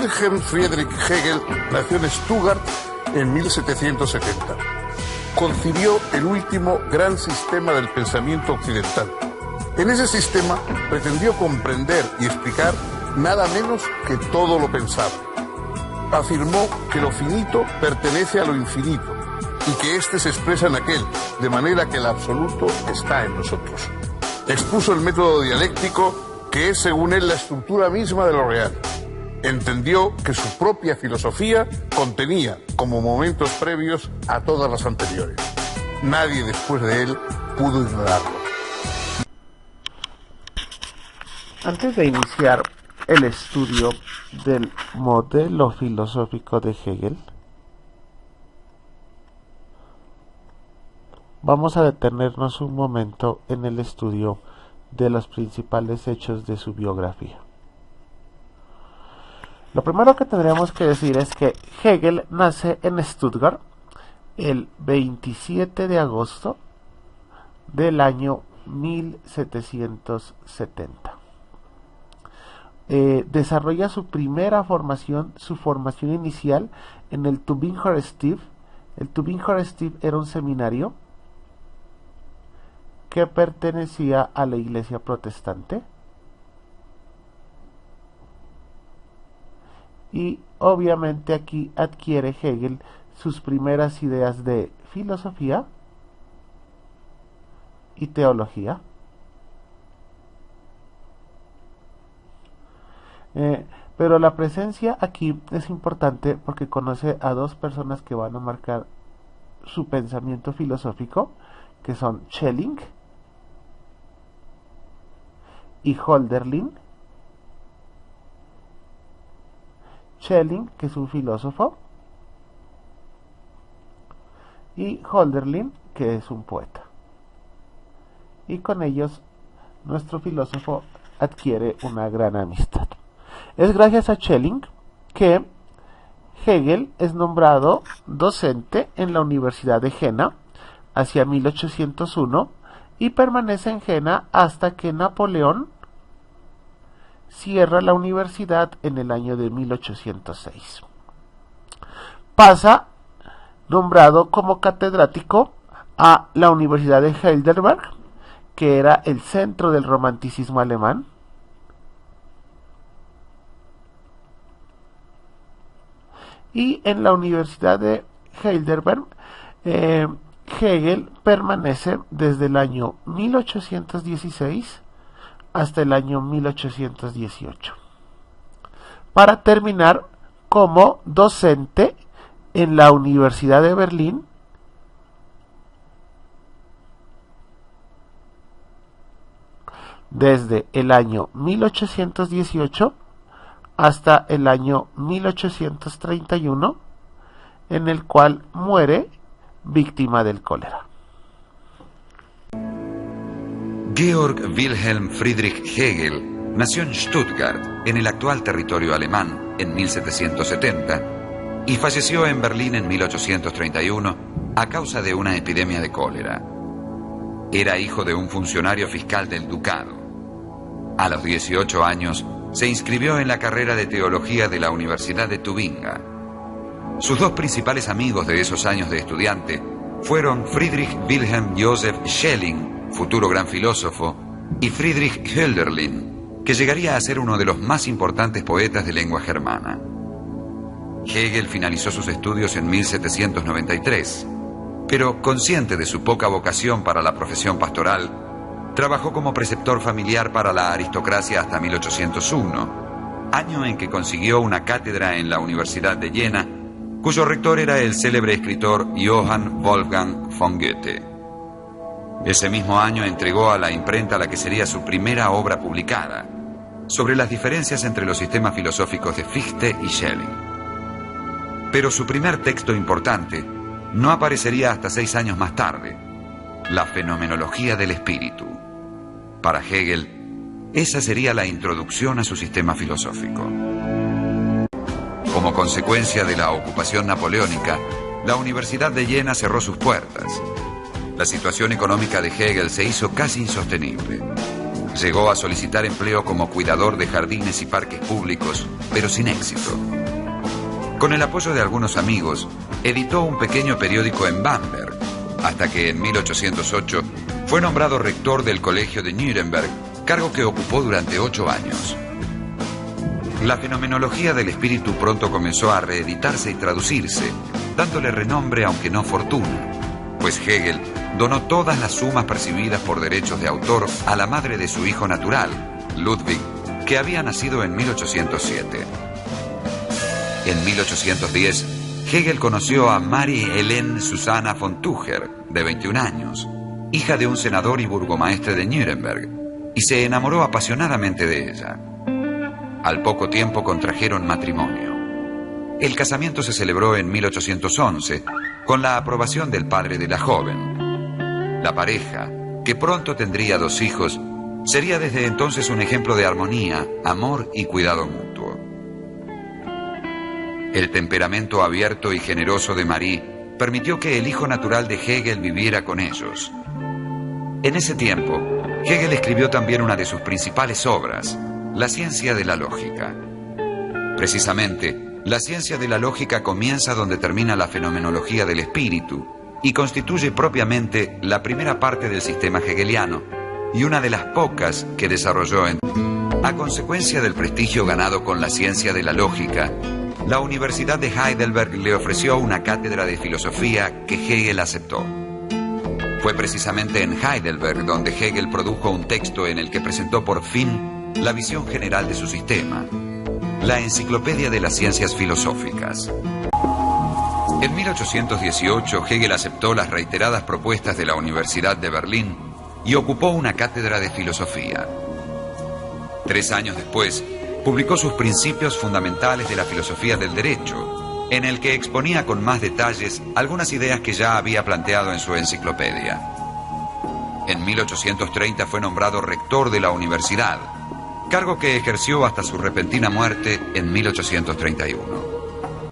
Wilhelm Friedrich Hegel nació en Stuttgart en 1770. Concibió el último gran sistema del pensamiento occidental. En ese sistema pretendió comprender y explicar nada menos que todo lo pensado. Afirmó que lo finito pertenece a lo infinito y que éste se expresa en aquel, de manera que el absoluto está en nosotros. Expuso el método dialéctico, que es según él la estructura misma de lo real. Entendió que su propia filosofía contenía como momentos previos a todas las anteriores. Nadie después de él pudo ignorarlo. Antes de iniciar el estudio del modelo filosófico de Hegel, vamos a detenernos un momento en el estudio de los principales hechos de su biografía. Lo primero que tendríamos que decir es que Hegel nace en Stuttgart el 27 de agosto del año 1770. Desarrolla su formación inicial en el Tübinger Stift. El Tübinger Stift era un seminario que pertenecía a la Iglesia protestante, y obviamente aquí adquiere Hegel sus primeras ideas de filosofía y teología. Pero la presencia aquí es importante porque conoce a dos personas que van a marcar su pensamiento filosófico, que son Schelling y Hölderlin. Schelling, que es un filósofo, y Hölderlin, que es un poeta. Y con ellos nuestro filósofo adquiere una gran amistad. Es gracias a Schelling que Hegel es nombrado docente en la Universidad de Jena hacia 1801 y permanece en Jena hasta que Napoleón cierra la universidad en el año de 1806. Pasa nombrado como catedrático a la Universidad de Heidelberg, que era el centro del romanticismo alemán. Y en la Universidad de Heidelberg, Hegel permanece desde el año 1816 hasta el año 1818, para terminar como docente en la Universidad de Berlín desde el año 1818 hasta el año 1831, en el cual muere víctima del cólera. Georg Wilhelm Friedrich Hegel nació en Stuttgart, en el actual territorio alemán, en 1770, y falleció en Berlín en 1831 a causa de una epidemia de cólera. Era hijo de un funcionario fiscal del ducado. A los 18 años se inscribió en la carrera de teología de la Universidad de Tubinga. Sus dos principales amigos de esos años de estudiante fueron Friedrich Wilhelm Joseph Schelling, futuro gran filósofo, y Friedrich Hölderlin, que llegaría a ser uno de los más importantes poetas de lengua germana. Hegel finalizó sus estudios en 1793, pero consciente de su poca vocación para la profesión pastoral, trabajó como preceptor familiar para la aristocracia hasta 1801, año en que consiguió una cátedra en la Universidad de Jena, cuyo rector era el célebre escritor Johann Wolfgang von Goethe. Ese mismo año entregó a la imprenta la que sería su primera obra publicada, sobre las diferencias entre los sistemas filosóficos de Fichte y Schelling. Pero su primer texto importante no aparecería hasta 6 años más tarde, La fenomenología del espíritu. Para Hegel, esa sería la introducción a su sistema filosófico. Como consecuencia de la ocupación napoleónica, la Universidad de Jena cerró sus puertas. La situación económica de Hegel se hizo casi insostenible. Llegó a solicitar empleo como cuidador de jardines y parques públicos, pero sin éxito. Con el apoyo de algunos amigos, editó un pequeño periódico en Bamberg, hasta que en 1808 fue nombrado rector del Colegio de Nuremberg, cargo que ocupó durante 8 años. La fenomenología del espíritu pronto comenzó a reeditarse y traducirse, dándole renombre aunque no fortuna, pues Hegel donó todas las sumas percibidas por derechos de autor a la madre de su hijo natural, Ludwig, que había nacido en 1807. En 1810, Hegel conoció a Marie Helene Susanna von Tucher, de 21 años, hija de un senador y burgomaestre de Nuremberg, y se enamoró apasionadamente de ella. Al poco tiempo contrajeron matrimonio. El casamiento se celebró en 1811, con la aprobación del padre de la joven. La pareja, que pronto tendría 2 hijos, sería desde entonces un ejemplo de armonía, amor y cuidado mutuo. El temperamento abierto y generoso de Marie permitió que el hijo natural de Hegel viviera con ellos. En ese tiempo, Hegel escribió también una de sus principales obras, La ciencia de la lógica. Precisamente, la ciencia de la lógica comienza donde termina la fenomenología del espíritu y constituye propiamente la primera parte del sistema hegeliano y una de las pocas que desarrolló a consecuencia del prestigio ganado con la ciencia de la lógica. La Universidad de Heidelberg le ofreció una cátedra de filosofía que Hegel aceptó. Fue precisamente en Heidelberg donde Hegel produjo un texto en el que presentó por fin la visión general de su sistema, la Enciclopedia de las Ciencias Filosóficas. En 1818, Hegel aceptó las reiteradas propuestas de la Universidad de Berlín y ocupó una cátedra de filosofía. 3 años después, publicó sus Principios Fundamentales de la Filosofía del Derecho, en el que exponía con más detalles algunas ideas que ya había planteado en su enciclopedia. En 1830 fue nombrado rector de la universidad, cargo que ejerció hasta su repentina muerte en 1831.